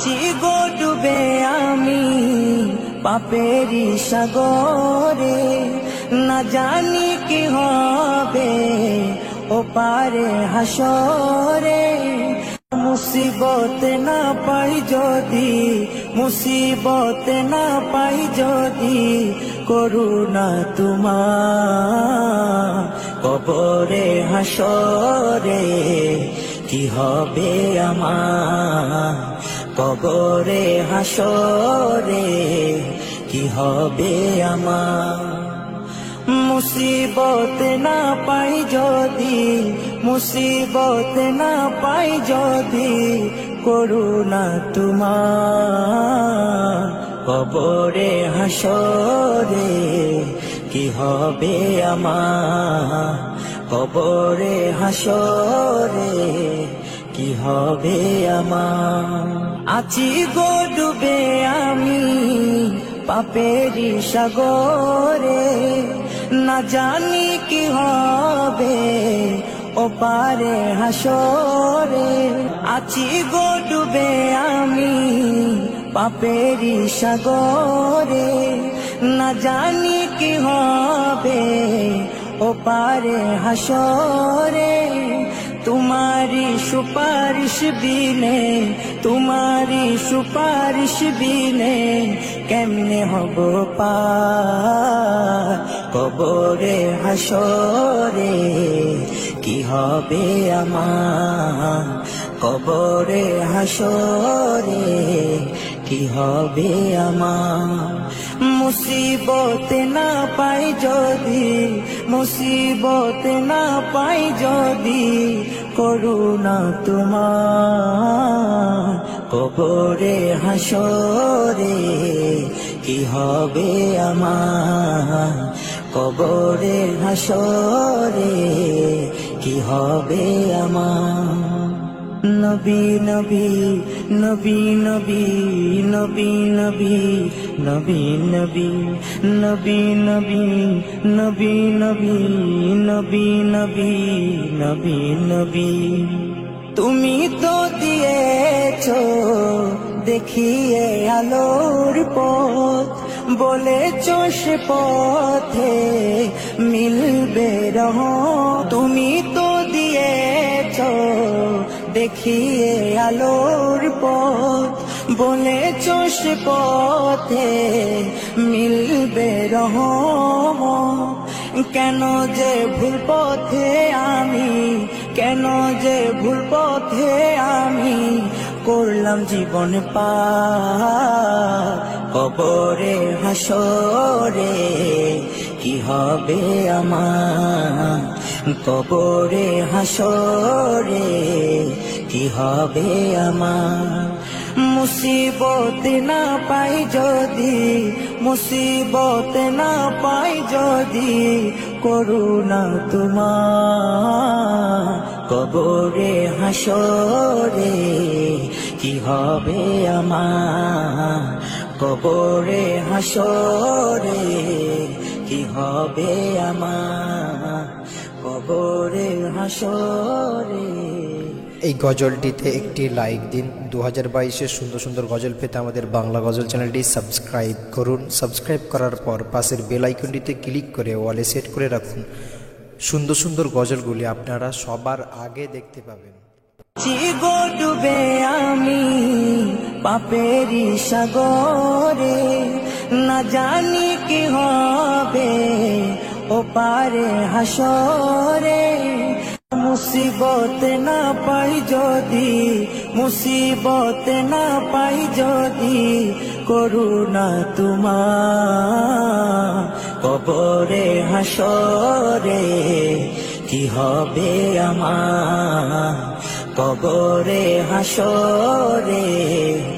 চিগো ডুবে আমি পাপেরি সাগরে, না জানি কি হবে ও পারে হাসরে। মুসিবত না পাই যদি, মুসিবত না পাই যদি, করুণা তোমার কবরে হাসরে। কি হবে আমার কবরে হাসরে, কি হবে আমার। মুসিবত না পাই যদি, মুসিবত না পাই যদি, করুণা তোমার কবরে হাসরে। কি হবে আমার কবরে হাসরে, কি হবে আমার। আছি গো ডুবে আমি পাপেরি সাগরে, না জানি কি হবে ও পারে হাসরে। আছি গো ডুবে আমি পাপেরি সাগরে, না জানি কি হবে ও পারে হাসরে। তোমারি সুপারিশ বিনে, তোমারি সুপারিশ বিনে, কেমনে হব পার কবরে হাসরে। কি হবে আমার কবরে হাসরে, কি হবে আমার। মুসিবত না পাই যদি, মুসিবত না পাই যদি, করুণা তোমার কবরে হাসরে। কি হবে আমার কবরে হাসরে, কি হবে আমার। নবী নবী নবী নবী নবী নবী নবী নবী নবী নবী নবী নবী নবী নবী নবী নবী। তুমি তো দিয়েছো দেখিয়ে আলোর পথ, বলেছো সে পথে মিলবে রহমত। তুমি তো দিয়েছো দেখিয়ে আলোর পথ, বলেছো সে পথে মিলবে রহমত। কেন যে ভুল পথে আমি, কেন যে ভুল পথে আমি, করলাম জীবন পার কবরে হাসরে। কি হবে আমার কবরে হাসরে, কি হবে আমার। মুসিবত না পাই যদি, মুসিবত না পাই যদি, করুণা তোমার কবরে হাসরে। কি হবে আমার কবরে হাসরে, কি হবে আমার কবরে হাসরে। এই গজলটিতে একটি লাইক দিন। 2022-এর সুন্দর সুন্দর গজল পেতে আমাদের বাংলা গজল চ্যানেলটি সাবস্ক্রাইব করুন। সাবস্ক্রাইব করার পর পাশের বেল আইকনটিতে ক্লিক করে ওয়ালে সেট করে রাখুন। সুন্দর সুন্দর গজলগুলি আপনারা সবার আগে দেখতে পাবেন। চিগো ডুবে আমি পাপেরি সাগরে, না জানি কি হবে ও পারে হাসরে। মুসিবত না পাই যদি, মুসিবত না পাই যদি, করুণা তোমার কবরে হাসরে। কি হবে আমার কবরে হাসরে।